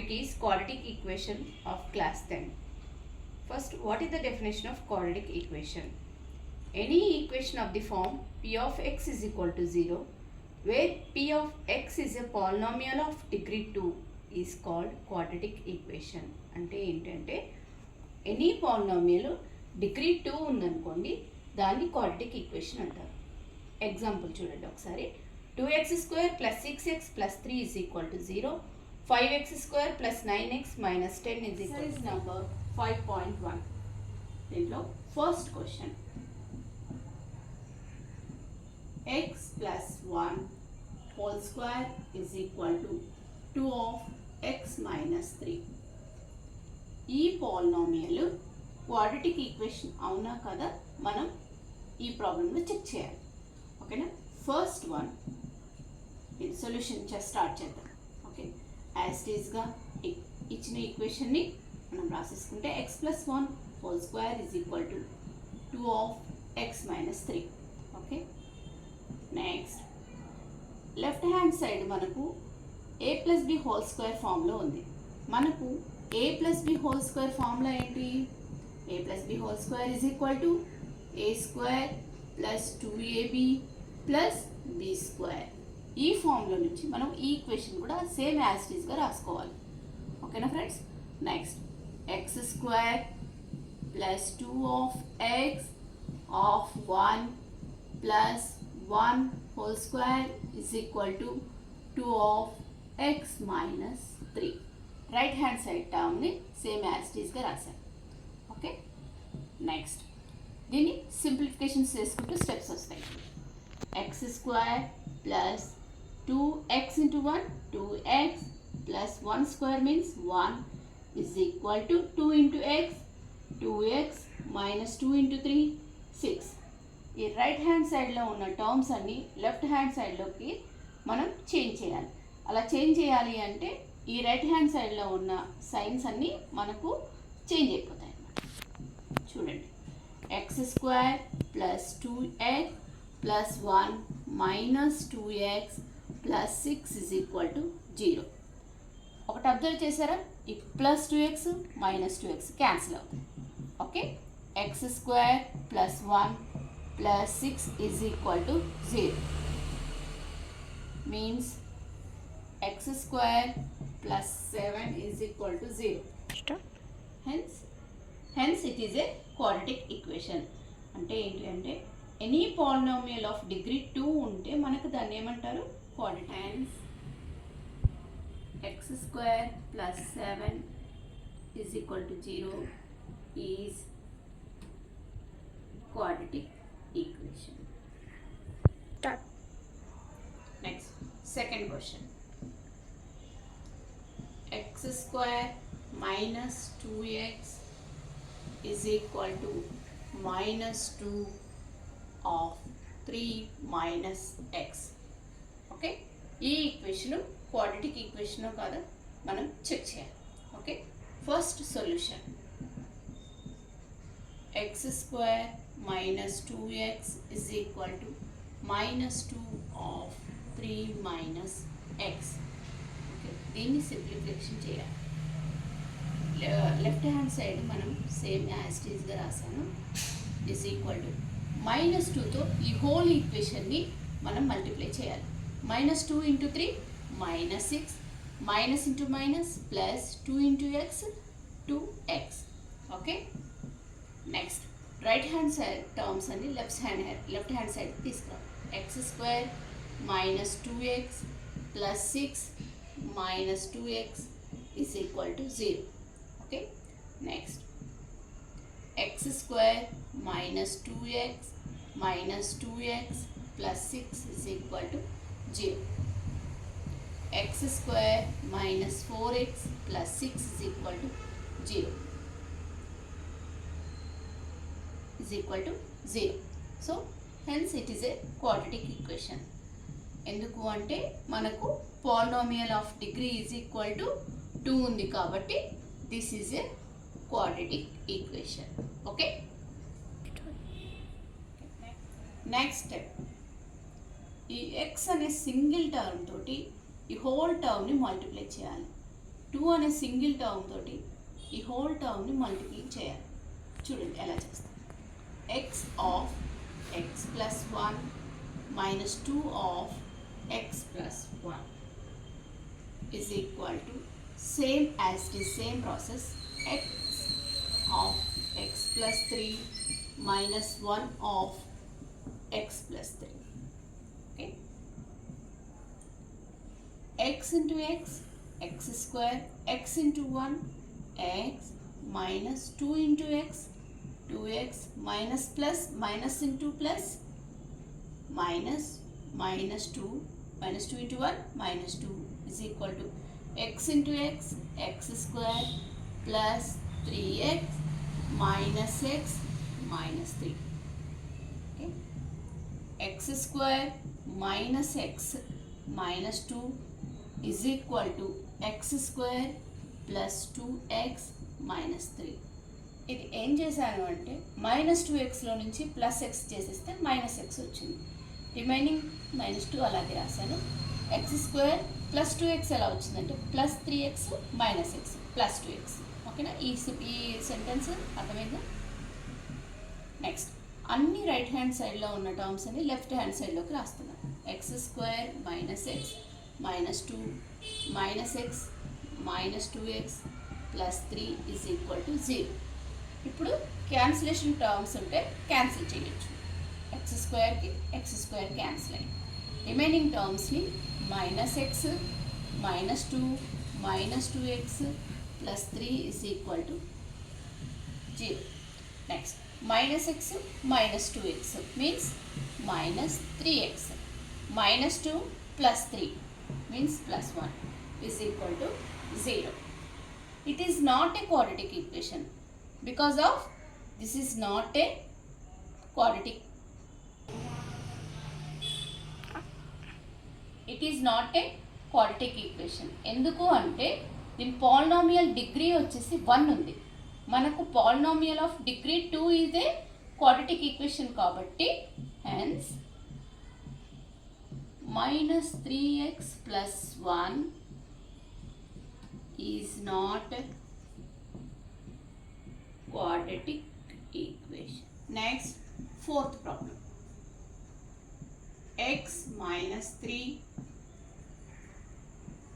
topic is quadratic equation of class 10. First, what is the definition of quadratic equation? Any equation of the form p of x is equal to 0, where p of x is a polynomial of degree 2 is called quadratic equation. అంటే ఏంటంటే any polynomial degree 2 ఉందనుకోండి, దాన్ని quadratic equation అంటారు. Example చూడండి ఒకసారి. 2x² + 6x + 3 is equal to 0. 5x² + 9x - 10 is equal to number 5.1. దీంట్లో first question, x + 1 whole square is equal to 2 of x - 3. ఈ polynomial quadratic equation అవునా కదా మనం ఈ ప్రాబ్లంలో చెక్ చేయాలి. ఓకేనా? ఫస్ట్ వన్ సొల్యూషన్ స్టార్ట్ చేద్దాం. ఓకే, యాజ్ ఇట్ ఈస్గా ఇచ్చిన ఈక్వేషన్ని మనం రాసేసుకుంటే x + 1 whole square is equal to 2 of x - 3. Okay, next left hand side మనకు a + b whole square ఫామ్లో ఉంది. మనకు a + b whole square formula ఏంటి? a + b whole square is equal to a² + 2ab + b square. ఈ ఫామ్లో నుంచి మనం ఈ ఈక్వేషన్ కూడా సేమ్ యాజ్ ఇట్ ఈస్గా రాసుకోవాలి. ఓకేనా friends? Next x² + 2 of x of 1 + 1 whole square is equal to 2 of x - 3. Right hand side టర్మ్ని సేమ్ యాజ్ ఇట్ ఈస్గా రాశాను. ఓకే, నెక్స్ట్ దీన్ని సింప్లిఫికేషన్స్ చేసుకుంటూ స్టెప్స్ వస్తాయి. x² + 2x × 1 2x + 1 square means 1 is equal to 2 × x 2x - 2 × 3 6. ఈ right hand సైడ్లో ఉన్న terms అన్ని లెఫ్ట్ హ్యాండ్ సైడ్లోకి మనం చేంజ్ చేయాలి. అలా చేంజ్ చేయాలి అంటే ఈ రైట్ హ్యాండ్ సైడ్లో ఉన్న సైన్స్ అన్నీ మనకు చేంజ్ అయిపోతాయి అన్నమాట. చూడండి, x² + 2x + 1 - 2x + 6 is equal to 0. ఒకటి అబ్జర్వ్ చేశారా? ఈ +2x - 2x క్యాన్సిల్ అవుతుంది. Okay, x² + 1 + 6 is equal to 0. means x² + 7 is equal to 0. Hence it is a quadratic equation. అంటే ఏంటి అంటే ఎనీ పాలినామియల్ ఆఫ్ డిగ్రీ 2 ఉంటే మనకు దాన్ని ఏమంటారు? Quadratic. Hence x² + 7 is equal to 0 is quadratic equation. Next, second question. x² - 2x is equal to -2 of 3 - x. Okay, ఈ equation quadratic equation కాదా మనం చెక్ చేయాలి. Okay, first solution x² - 2x is equal to -2 of 3 - x. Okay, దీన్ని simplification చేయాలి. Left hand side మనం same as it ఈస్గా రాసాను. Is equal to -2తో ఈ హోల్ ఈక్వేషన్ని మనం మల్టిప్లై చేయాలి. -2 × 3 -6 - plus 2 × x 2x. Okay, next right hand side terms అన్ని లెఫ్ట్ హ్యాండ్ సైడ్ తీసుకురావాలి. x² - 2x + 6 - 2x is equal to 0. Okay, next x² - 2x - 2x + 6 is equal to 0. x² - 4x + 6 is equal to 0 is equal to 0. So hence it is a quadratic equation. ఎందుకు అంటే మనకు polynomial of degree is equal to 2 ఉంది కాబట్టి this is a quadratic equation. Okay, next step, ఈ x అనే single term తోటి ఈ whole టర్మ్ని multiply చేయాలి. 2 అనే సింగిల్ టర్మ్ తోటి ఈ హోల్ టర్మ్ని మల్టిప్లై చేయాలి. చూడండి ఎలా చేస్తాం. X of X plus 1 minus 2 of X plus 1 is equal to same as the same process x of x plus 3 minus 1 of x plus 3. Okay, x into x square, x into 1 x minus 2 into x 2x minus plus minus into plus minus 2 into 1 minus 2 is equal to x into x square plus 3x minus x minus 3. Okay, x square minus x minus 2 is equal to x square plus 2x minus 3. ఇది ఏం చేశాను అంటే -2xలో నుంచి +x చేసేస్తే -x వచ్చింది. Remaining -2 అలాగే రాశాను. x square plus 2x ఎలా వచ్చిందంటే +3x -x ప్లస్ 2x. ఓకేనా, ఈ సెంటెన్స్ అర్థమైందా? నెక్స్ట్ అన్ని రైట్ హ్యాండ్ సైడ్లో ఉన్న టర్మ్స్ అన్ని లెఫ్ట్ హ్యాండ్ సైడ్లోకి రాస్తున్నాను. x square -x minus 2 minus x minus 2x plus 3 is equal to 0. ఇప్పుడు క్యాన్సిలేషన్ టర్మ్స్ ఉంటే క్యాన్సిల్ చేయొచ్చు. ఎక్స్ స్క్వేర్ క్యాన్సిల్ అయ్యి రిమైనింగ్ టర్మ్స్ని -x -2 -2x plus 3 is equal to 0. Next -x -2x means -3x -2 plus 3 means plus 1 is equal to 0. It is not a quadratic equation because of this is not a quadratic. It is not a quadratic equation. ఎందుకు అంటే దీని polynomial degree వచ్చేసి 1 ఉంది. మనకు polynomial of degree 2 is a quadratic equation కాబట్టి hence -3x plus 1 is not a quadratic equation. Next, fourth problem. X minus 3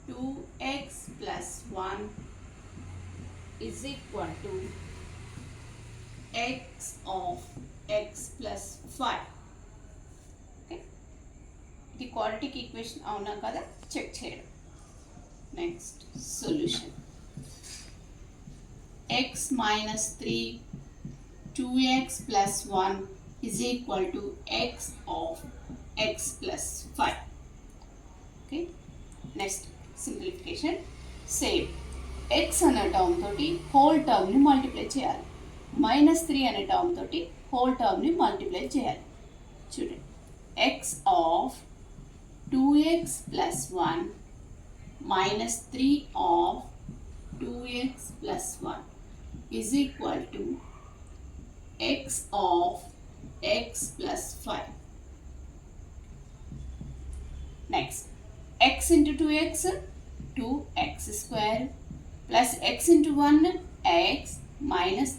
2x plus 1 is equal to x of x plus 5. ఇది quadratic equation అవునా కదా check చేయడం. Next solution. x minus 3 2x plus 1 is equal to x of x plus 5. Okay, next simplification. Same x అనే term తోటి whole టర్మ్ని multiply చేయాలి. -3 అనే term తోటి whole టర్మ్ని multiply చేయాలి. చూడండి, x of 2x plus 1 minus 3 of 2x plus 1 is equal to x of x plus 5. Next, x into 2x 2x square plus x into 1 x minus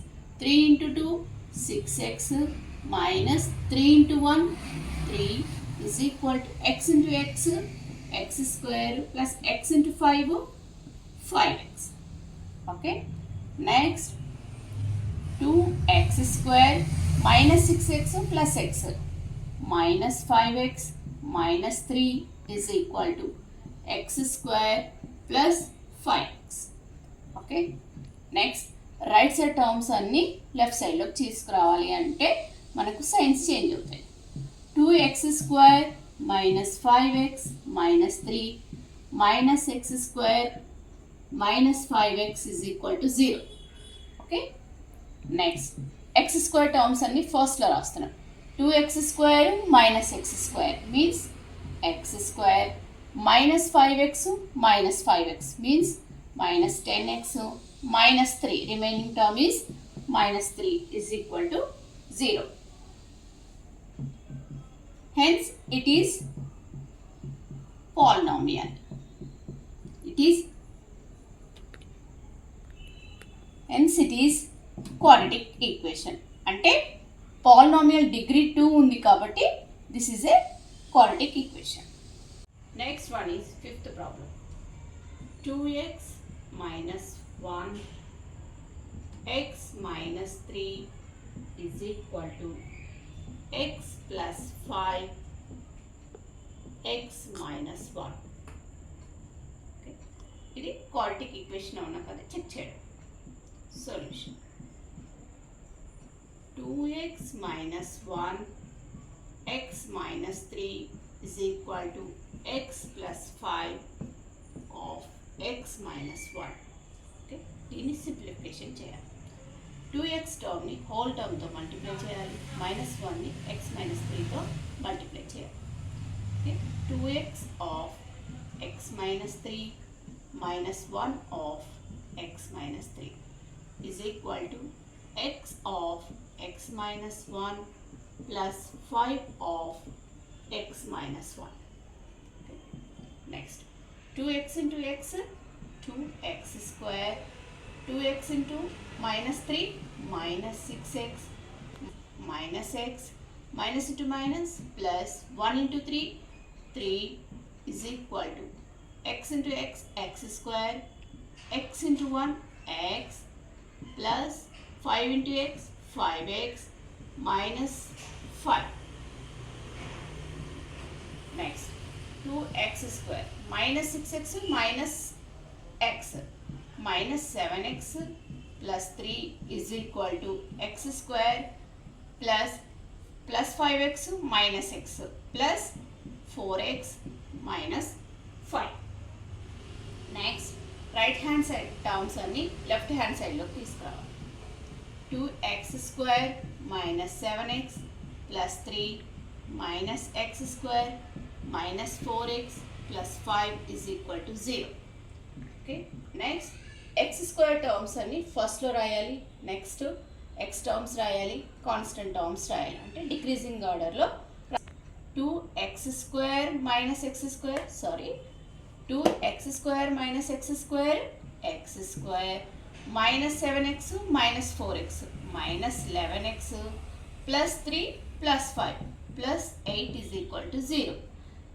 3 into 2 6x minus 3 into 1 3 is equal to x into x square plus x into 5 5x. Okay, next 2x square minus 6x plus x minus 5x minus 3 is equal to x square plus 5x. Okay, next right side terms అన్నీ left సైడ్లోకి తీసుకురావాలి అంటే మనకు signs change అవుతాయి. 2x square minus 5x minus 3 minus x square minus 5x is equal to 0. Okay, next x square terms అన్ని ఫస్ట్లో రాస్తున్నాం. 2x square minus x square means x square minus 5x minus 5x means minus 10x minus 3 remaining term is minus 3 is equal to 0. Hence it is polynomial. It is since it is quadratic equation, అంటే polynomial degree 2 ఉంది కాబట్టి this is a quadratic equation. Next one is fifth problem. 2x minus 1 x minus 3 is equal to x plus 5 x minus 1. Okay. ఇది quadratic equation అవునా కదా check చేయడం. Solution 2x minus 1 x minus 3 is equal to x plus 5 of x minus 1. Okay, దీన్ని simplification చేయాలి. 2x టర్మ్ని whole టర్మ్తో multiply చేయాలి, -1ని x minus 3తో multiply చేయాలి. Okay, 2x of x minus 3 minus 1 of x minus 3 is equal to x of x minus 1 plus 5 of x minus 1. Okay. Next, 2x into x, 2x square, 2x into minus 3, minus 6x, minus x, minus into minus, plus 1 into 3, 3 is equal to x into x, x square, x into 1, x, plus 5 into x, 5x, minus 5. Next, 2x square, minus 6x, minus x, minus 7x, plus 3 is equal to x square, plus 5x, minus x, plus 4x, minus 5. Next, right hand side terms అన్ని left hand side లోకి తీసుకురావాలి. 2x square minus 7x plus 3 minus x square minus 4x plus 5 is equal to 0. Okay, next x square terms అన్ని ఫస్ట్లో రాయాలి, next x terms రాయాలి, constant terms రాయాలి, అంటే decreasing ఆర్డర్లో. 2x square minus x square, 2x square minus x square, x square minus 7x minus 4x minus 11x plus 3 plus 5 plus 8 is equal to 0.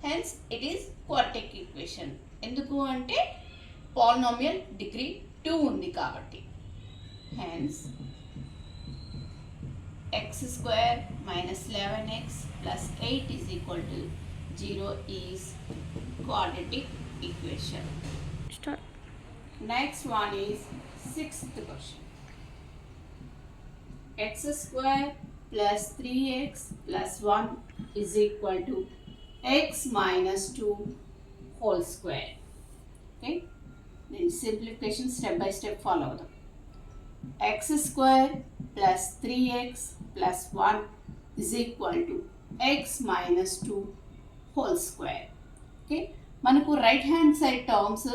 Hence it is quadratic equation. ఎందుకు అంటే polynomial degree 2 ఉంది కాబట్టి. Hence x square minus 11x plus 8 is equal to 0 is quadratic equation. Start. Next one is 6th question. X square plus 3x plus 1 is equal to x minus 2 whole square. Okay, then simplification step by step follow them. X square plus 3x plus 1 is equal to x minus 2 whole square. Okay, మనకు right hand side terms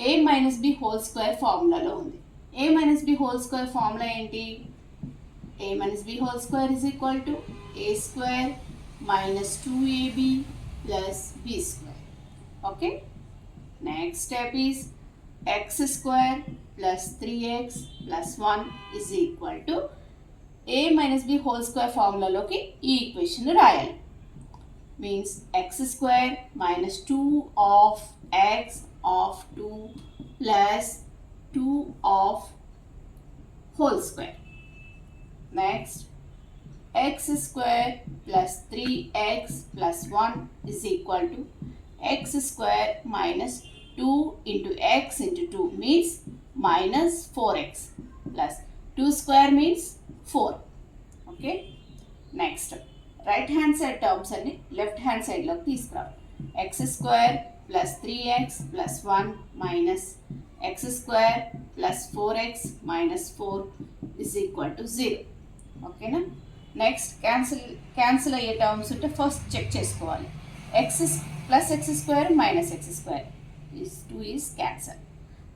a minus b whole square ఫార్ములాలో ఉంది. a minus b whole square formula ఏంటి? a minus b whole square is equal to a square minus 2ab plus b square. Okay, next step is x square plus 3x plus 1 is equal to a minus b whole square ఫార్ములాలోకి ఈ equation రాయాలి. Means x square minus 2 of x of 2 plus 2 of whole square. Next, x square plus 3x plus 1 is equal to x square minus 2 into x into 2 means minus 4x plus 2 square means 4. Okay, next, right hand side terms and left hand side look తీసుకురావాలి. x square plus 3x plus 1 minus x square plus 4x minus 4 is equal to 0. Okay na? Next, cancel అయ్యే terms ఉంటే first check చేసుకోవాలి. x plus x square minus x square is 2 is cancel.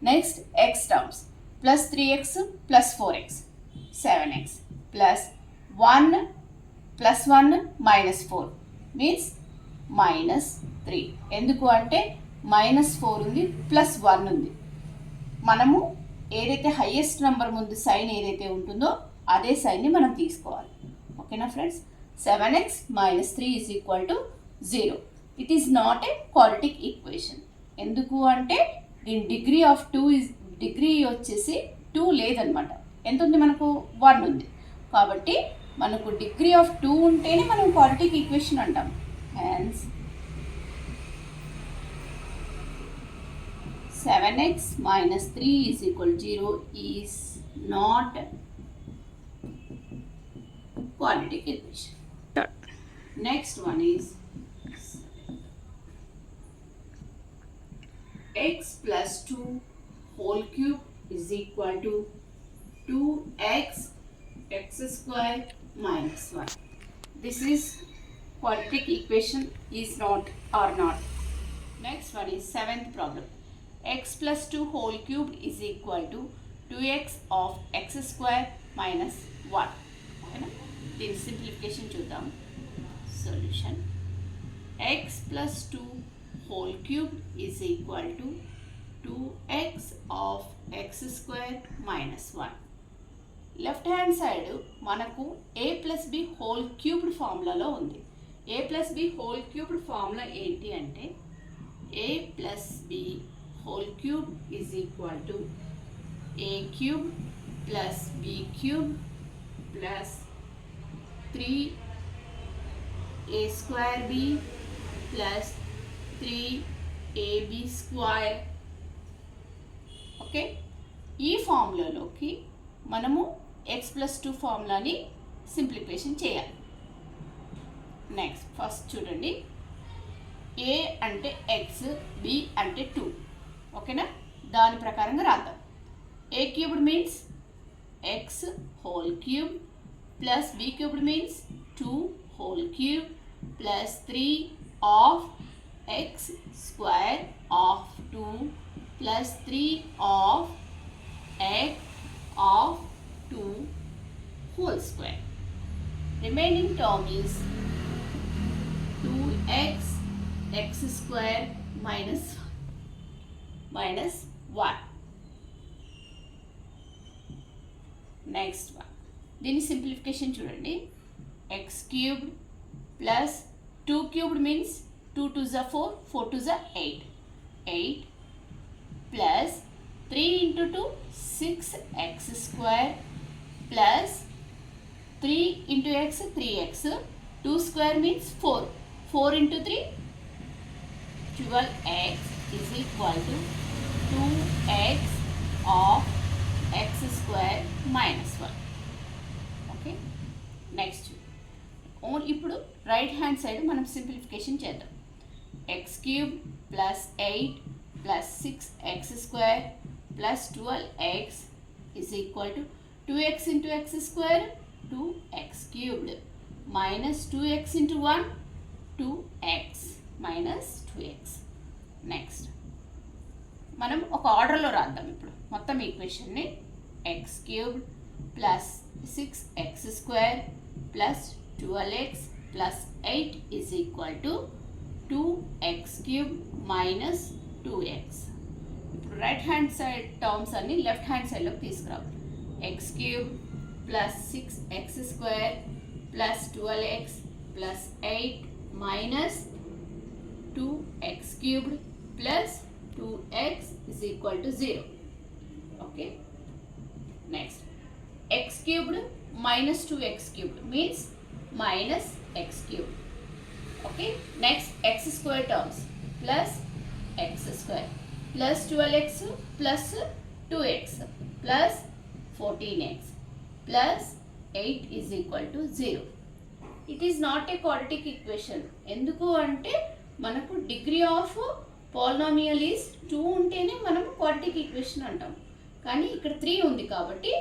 Next, x terms plus 3x plus 4x 7x plus 1 plus 1 minus 4 means minus 3. ఎందుకు అంటే minus 4 ఉంది plus 1 ఉంది. మనము ఏదైతే highest number ముందు సైన్ ఏదైతే ఉంటుందో అదే సైన్ని మనం తీసుకోవాలి. ఓకేనా friends? 7x minus 3 is equal to 0. It is not a quadratic equation. ఎందుకు అంటే దీని డిగ్రీ వచ్చేసి 2 లేదనమాట. ఎంత ఉంది మనకు? 1 ఉంది. కాబట్టి మనకు డిగ్రీ ఆఫ్ 2 ఉంటేనే మనం క్వాడ్రాటిక్ ఈక్వేషన్ అంటాం. Hence 7x minus 3 is equal to 0 is not quadratic equation. Next one is x plus 2 whole cube is equal to 2x x square minus 1. This is quadratic equation, is not or not. Next one is 7th problem. X plus 2 whole cube is equal to 2x of x square minus 1. Okay, దీని simplification చూద్దాం. Solution: x plus 2 whole cube is equal to 2x of x square minus 1. Left hand side మనకు a plus b whole cubed ఫార్ములాలో ఉంది. a plus b whole cubed formula ఏంటి అంటే a plus b whole cube is equal to a cube plus b cube plus 3a square b plus 3ab square. Okay, ఈ ఫార్ములాలోకి మనము x plus 2 ఫార్ములాని simplification చేయాలి. Next first చూడండి, a అంటే x, b అంటే 2. ఓకేనా? దాని ప్రకారంగా రాద్దాం. a cubed means x whole cube plus b cubed means 2 whole cube plus 3 of x square of 2 plus 3 of x of 2 whole square. Remaining term is 2x x square minus 1. Next one, దీని simplification చూడండి. x cubed plus 2 cubed means 2 to the 4, 4 to the 8. 8 plus 3 into 2, 6x square plus 3 into x, 3x. 2 square means 4. 4 into 3, 12x is equal to 2x of x square minus 1. Okay. Next. ఇప్పుడు right hand side మనం simplification చేద్దాం. x cube plus 8 plus 6x square plus 12x is equal to 2x into x square, 2x cubed, minus 2x into 1, 2x minus 2x. Next మనం ఒక ఆర్డర్లో రాద్దాం ఇప్పుడు మొత్తం ఈక్వేషన్ని. x cubed plus 6x square plus 12x plus 8 is equal to 2x cubed minus 2x. ఇప్పుడు right hand side terms అన్ని left hand సైడ్లోకి తీసుకురావాలి. x cube plus 6x square plus 12x plus 8 minus 2x cubed plus 2x is equal to 0. Okay. Next, x cubed minus 2x cubed means minus x cubed. Okay. Next, x square terms plus x square plus 12x plus 2x plus 14x plus 8 is equal to 0. It is not a quadratic equation. ఎందుకు అంటే మనకు degree of polynomial is 2 ఉంటేనే మనం quadratic equation అంటాం. కానీ ఇక్కడ 3 ఉంది కాబట్టి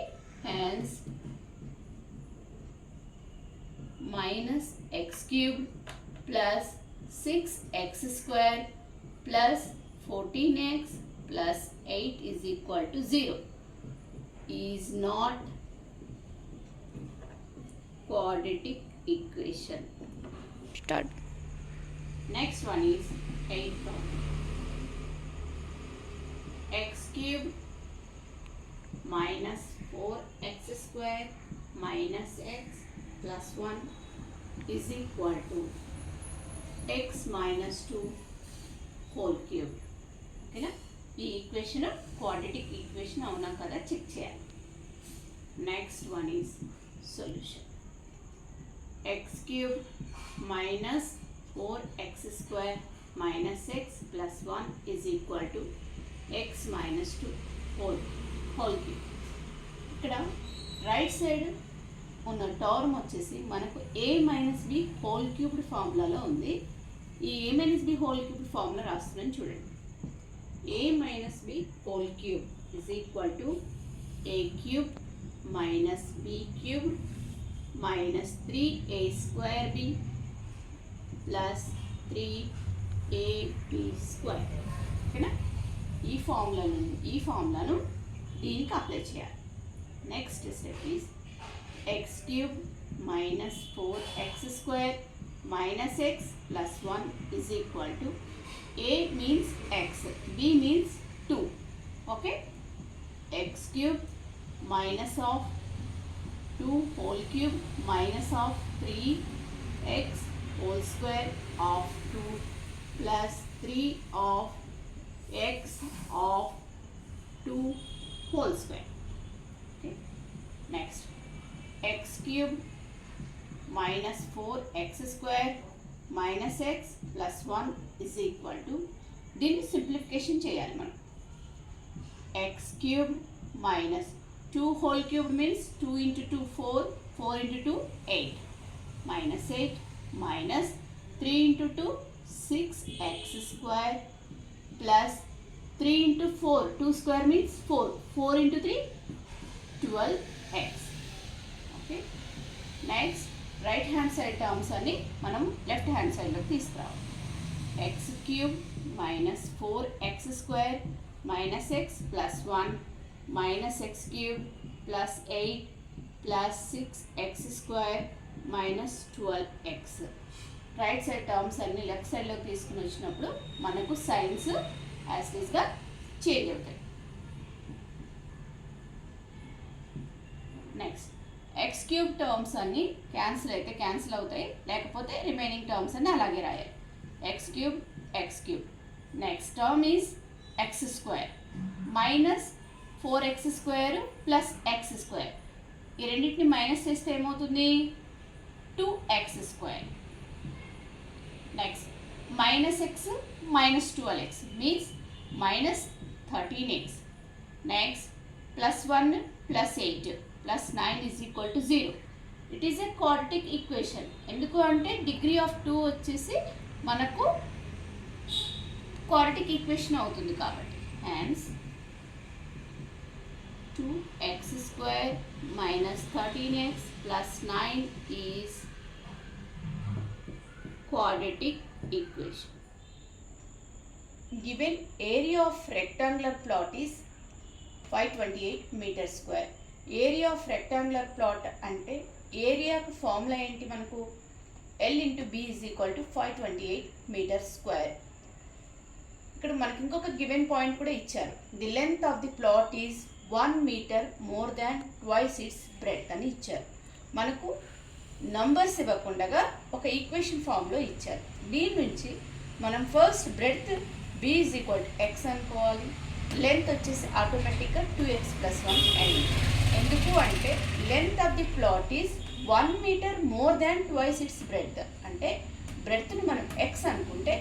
hence minus x cubed plus 6x square plus 14x plus 8 is equal to 0 is not quadratic equation. Start. Next one is 8th problem. X cubed minus 4x square minus x plus 1 is equal to x minus 2 whole cube. ఓకేనా? ఈ equation quadratic equation అవునా కదా check చేయాలి. Next one is solution. x cube minus 4x square minus x plus 1 is equal to x minus 2 whole cube. ఇక్కడ right side ఉన్న term వచ్చేసి మనకు a minus b whole cubed ఫార్ములాలో ఉంది. ఈ a minus b whole cubed formula రాస్తున్నాను చూడండి. a minus b whole cube is equal to a cube minus b cube minus 3a square b plus 3ab square. ఓకేనా? ఈ ఫార్ములాను దీనికి apply చేయాలి. Next step is x cube minus 4x square minus x plus 1 is equal to a means x, b means 2. Okay? x cube minus of 2 whole cube minus of 3x whole square of 2 plus 3 of x of 2 whole square. Okay. Next, x cube minus 4x square minus x plus 1 is equal to, దీన్ని simplification చేయాలి మనం. x cube minus 2 whole cube means 2 into 2 4, 4 into 2 8, minus 8 minus 3 into 2 6x square plus 3 into 4, 2 square means 4, 4 into 3 12x. Okay. Next, right hand side terms అని మనం left hand side లో తీసుకురావాలి. x cube minus 4x square minus x plus 1 minus x cube plus 8 plus 6x square minus 12x. Right side terms అన్ని left సైడ్లో తీసుకుని వచ్చినప్పుడు మనకు science యాస్లీస్గా change అవుతాయి. నెక్స్ట్ ఎక్స్ క్యూబ్ టర్మ్స్ అన్ని క్యాన్సిల్ అయితే క్యాన్సిల్ అవుతాయి, లేకపోతే రిమైనింగ్ టర్మ్స్ అన్ని అలాగే రాయాలి. X cube next term is X square minus 4x square plus x square. ఈ రెండింటిని మైనస్ చేస్తే ఏమవుతుంది? 2x square. Next minus x minus 12x means minus 13x. Next plus 1 plus 8 plus 9 is equal to 0. It is a quadratic equation. ఎందుకు అంటే degree of 2 వచ్చేసి మనకు quadratic equation అవుతుంది కాబట్టి. Hence 2x square minus 13x plus 9 is quadratic equation. Given area of rectangular plot is 528 meter square. Area of rectangular plot అంటే ఏరియాకు formula ఏంటి మనకు? L into B is equal to 528 meter square. ఇక్కడ మనకి ఇంకొక given point కూడా ఇచ్చారు. The length of the plot is 1 metre more than twice its breadth అని ఇచ్చారు. మనకు నంబర్స్ ఇవ్వకుండా ఒక ఈక్వేషన్ ఫామ్లో ఇచ్చారు. దీని నుంచి మనం first breadth b is equal to x అనుకోవాలి. లెంత్ వచ్చేసి ఆటోమేటిక్గా 2x ప్లస్ 1 అయింది. ఎందుకు అంటే length of the plot is 1 metre more than twice its breadth. అంటే బ్రెడ్త్ని మనం x అనుకుంటే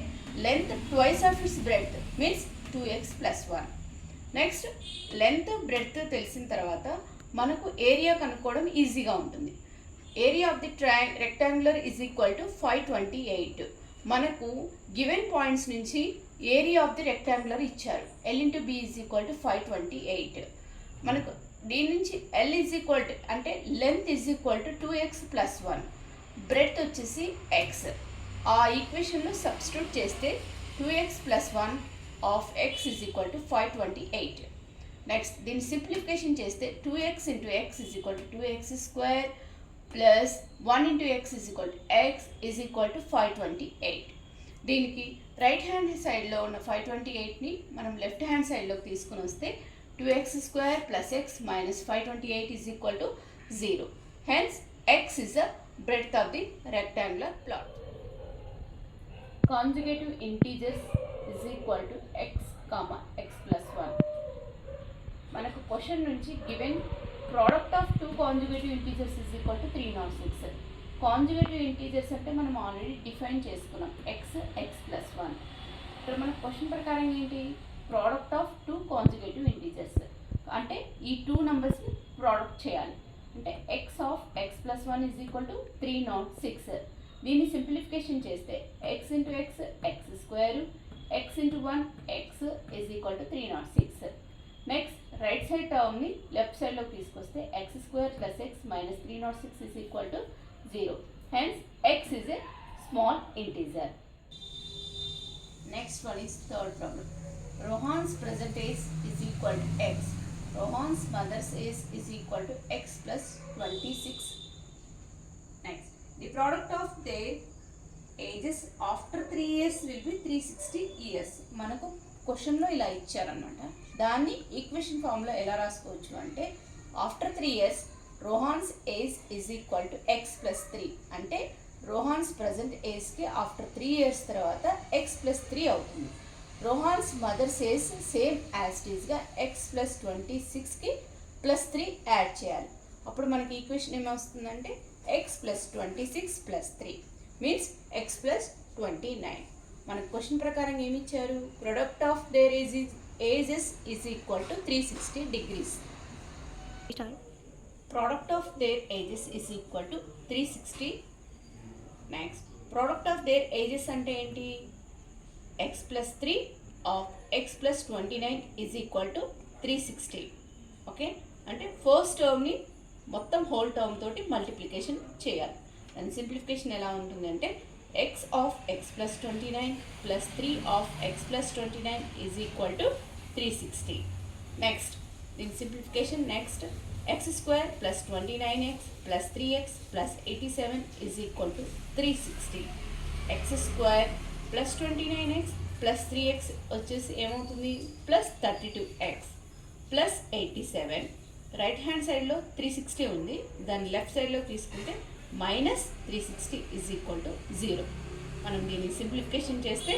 length twice of its breadth means 2x plus 1. Next length breadth తెలిసిన తర్వాత మనకు ఏరియా కనుక్కోవడం ఈజీగా ఉంటుంది. Area of the rectangular is equal to 528. మనకు గివెన్ పాయింట్స్ నుంచి ఏరియా ఆఫ్ ది రెక్టాంగులర్ ఇచ్చారు. L into B is equal to 528. మనకు దీని నుంచి L ఈజ్ ఈక్వల్ టు అంటే length is equal to 2x plus 1, breadth వచ్చేసి x. ఆ ఈక్వేషన్లో substitute చేస్తే 2x plus 1 of x is equal to 528. Next దీన్ని simplification చేస్తే 2x into x is equal to 2x square plus 1 into x is equal to 528. దీనికి right hand సైడ్లో ఉన్న 528ని మనం left hand సైడ్లోకి తీసుకుని వస్తే 2x square plus x minus 528 is equal to 0. Hence, x is the breadth of the rectangular plot. Conjugative integers is equal to x comma x plus 1. మనకు question నుంచి given product of two conjugative integers is equal to 306. Conjugative integers అంటే మనం already define చేసుకున్నాం, X X plus 1. ఇక్కడ మన question ప్రకారం ఏంటి, product of two conjugative integers అంటే ఈ టూ నెంబర్స్ని ప్రోడక్ట్ చేయాలి. అంటే X of X plus 1 is equal to 306. దీన్ని సింప్లిఫికేషన్ చేస్తే X into X X square, X into 1 X is equal to 306. Next right side టర్మ్ని left సైడ్లోకి తీసుకొస్తే X square plus X minus 306 is equal to 0. Hence X is a small integer. Next one is third problem. Rohan's present age is equal to x. Rohan's mother's age is equal to x plus 26. Next, the product of their ages after 3 years will be 360 years. మనకు క్వశ్చన్లో ఇలా ఇచ్చారనమాట. దాన్ని equation ఫామ్లో ఎలా రాసుకోవచ్చు అంటే after 3 years Rohan's age is equal to x plus 3. అంటే రోహాన్స్ ప్రజెంట్ ఏజ్కి ఆఫ్టర్ 3 years తర్వాత ఎక్స్ ప్లస్ 3 అవుతుంది. Rohan's mother's age same as it ఈస్గా ఎక్స్ ప్లస్ 26కి ప్లస్ 3 యాడ్ చేయాలి. అప్పుడు మనకి ఈక్వేషన్ ఏమొస్తుందంటే x plus 26 plus 3 means x plus 29. మనకు క్వశ్చన్ ప్రకారం ఏమి ఇచ్చారు, product of their ages is equal to 360 degrees. Product of their ages is equal to 360. Next, product of their ages అంటే ఏంటి, x plus 3 of x plus 29 is equal to 360. Okay, అంటే first టర్మ్ని మొత్తం whole term తోటి multiplication చేయాలి. దాని simplification ఎలా ఉంటుంది అంటే x of x plus 29 plus 3 of x plus 29 is equal to 360. Next దీని simplification next x square plus 29x plus 3x plus 87 is equal to 360. x square plus 29x plus 3x వచ్చేసి ఏమవుతుంది plus 32x plus 87. Right hand సైడ్లో 360 ఉంది, దాన్ని left సైడ్లో తీసుకుంటే minus 360 is equal to 0. మనం దీన్ని సింప్లిఫికేషన్ చేస్తే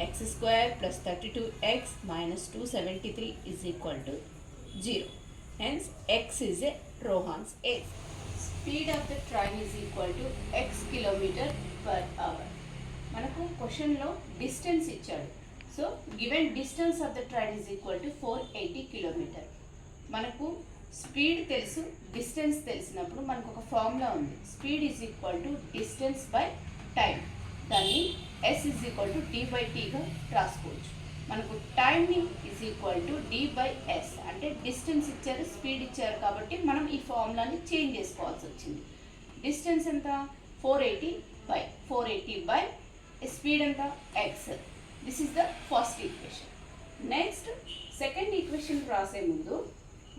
x square plus 32x minus 273 is equal to 0. Hence, x is a Rohan's age. Speed of the train is equal to x kilometer per hour. మనకు క్వశ్చన్లో distance ఇచ్చాడు. So given distance of the train is equal to 480 kilometre. మనకు speed తెలుసు, distance తెలిసినప్పుడు మనకు ఒక formula ఉంది, speed is equal to distance by time. దాన్ని s ఈజ్ ఈక్వల్ టు d/tగా రాసుకోవచ్చు. మనకు టైంని ఈజ్ ఈక్వల్ టు d/s. అంటే డిస్టెన్స్ ఇచ్చారు, స్పీడ్ ఇచ్చారు కాబట్టి మనం ఈ ఫార్ములాని చేంజ్ చేసుకోవాల్సి వచ్చింది. డిస్టెన్స్ ఎంత 480 బై స్పీడ్ ఎంత x. This is the first equation. Next second equation రాసే ముందు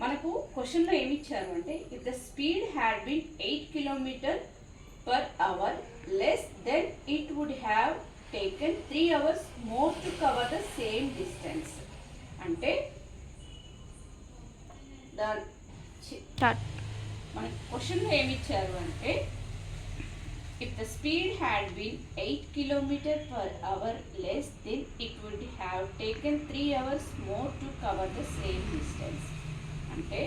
మనకు క్వశ్చన్లో ఏమి ఇచ్చారు అంటే if the speed had been 8 kilometre per hour less then it would have taken 3 hours more to cover the same distance. అంటే మన క్వశ్చన్లో ఏమి ఇచ్చారు అంటే if the speed had been 8 kilometer per hour less then it would have taken 3 hours more to cover the same distance. అంటే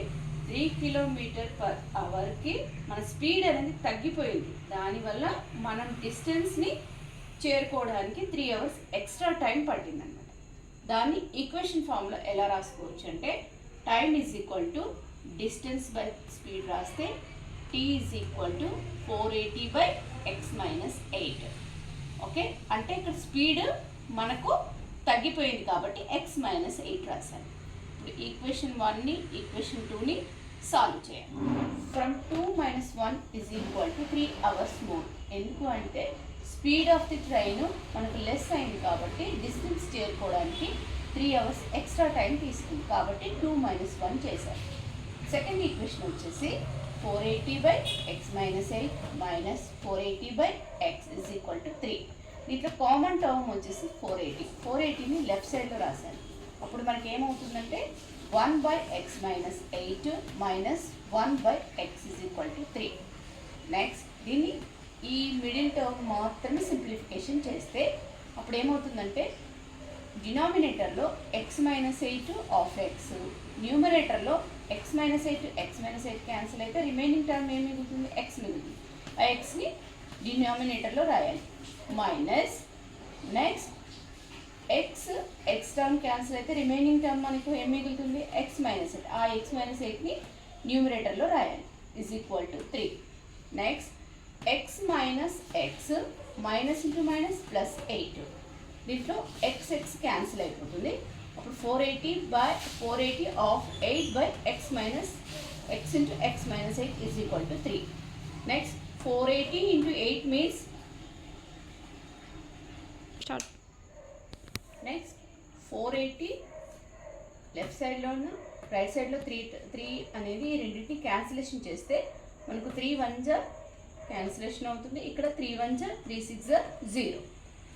3 kilometre per అవర్కి మన speed అనేది తగ్గిపోయింది, దానివల్ల మనం డిస్టెన్స్ని చేరుకోవడానికి 3 hours ఎక్స్ట్రా టైం పట్టిందన్నమాట. దాన్ని ఈక్వేషన్ ఫామ్లో ఎలా రాసుకోవచ్చు అంటే time is equal to distance by speed రాస్తే t is equal to 480 by x minus 8. Okay, అంటే ఇక్కడ స్పీడ్ మనకు తగ్గిపోయింది కాబట్టి x మైనస్ 8 రాశాను. ఇప్పుడు ఈక్వేషన్ 1ని ఈక్వేషన్ 2ని సాల్వ్ చేయాలి. From 2 - 1 is equal to 3 hours more. ఎందుకు అంటే స్పీడ్ ఆఫ్ ది ట్రైన్ మనకు లెస్ అయింది కాబట్టి డిస్టెన్స్ చేరుకోవడానికి 3 hours ఎక్స్ట్రా టైం తీసుకుంది కాబట్టి 2 - 1 చేశారు. సెకండ్ ఈక్వేషన్ వచ్చేసి 480 by x minus 8 minus 480 by x is equal to 3. దీంట్లో కామన్ టర్మ్ వచ్చేసి 480. 480ని లెఫ్ట్ సైడ్లో రాశాను. అప్పుడు మనకి ఏమవుతుందంటే 1/x minus 8 minus 1/x is equal to 3. Next దీన్ని ఈ మిడిల్ టర్మ్ మాత్రమే సింప్లిఫికేషన్ చేస్తే అప్పుడు ఏమవుతుందంటే డినామినేటర్లో x మైనస్ 8 ఆఫ్ ఎక్స్, న్యూమరేటర్లో x మైనస్ 8 క్యాన్సిల్ అయితే రిమైనింగ్ టర్మ్ ఏం మిగులుతుంది, x మిగులుతుంది. ఆ ఎక్స్ని డినామినేటర్లో రాయాలి. Minus next X term cancel అయితే రిమైనింగ్ టర్మ్ మనకు ఏం మిగులుతుంది, x మైనస్ 8. ఆ x మైనస్ 8ని న్యూమరేటర్లో రాయాలి is equal to 3. Next x minus X minus into minus plus 8. దీంట్లో x క్యాన్సిల్ అయిపోతుంది. అప్పుడు 480 of 8/x minus x into x minus 8 is equal to 3. Next 480 into 8 means next 480 left సైడ్లో ఉన్న right సైడ్లో 3 అనేది రెండింటిని క్యాన్సిలేషన్ చేస్తే మనకు 3 1 జా క్యాన్సిలేషన్ అవుతుంది. ఇక్కడ 3 1 జా 3 6 జా 0.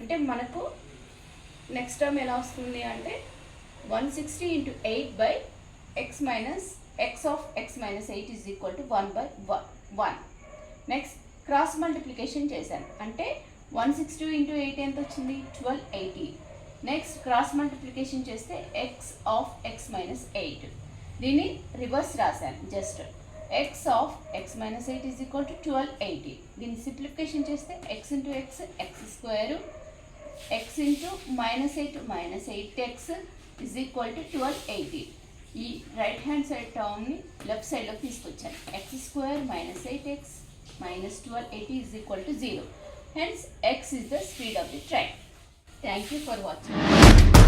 అంటే మనకు నెక్స్ట్ టర్మ్ ఎలా వస్తుంది అంటే 160 into 8/x minus x of x minus 8 is equal to 1/1. Next cross multiplication చేశాను అంటే 160 ఇంటూ 8 ఎంత వచ్చింది, 1280. నెక్స్ట్ క్రాస్ మల్టిప్లికేషన్ చేస్తే x ఆఫ్ x మైనస్ 8. దీన్ని రివర్స్ రాశాను, just x of x minus 8 is equal to 1280. దీన్ని సింప్లిఫికేషన్ చేస్తే x into x square, x into minus 8x is equal to 1280. ఈ రైట్ హ్యాండ్ సైడ్ టర్మ్ని లెఫ్ట్ సైడ్లోకి తీసుకొచ్చాను. x² minus 8x minus 1280 is equal to 0. Hence, x is the speed of the train. Thank you for watching.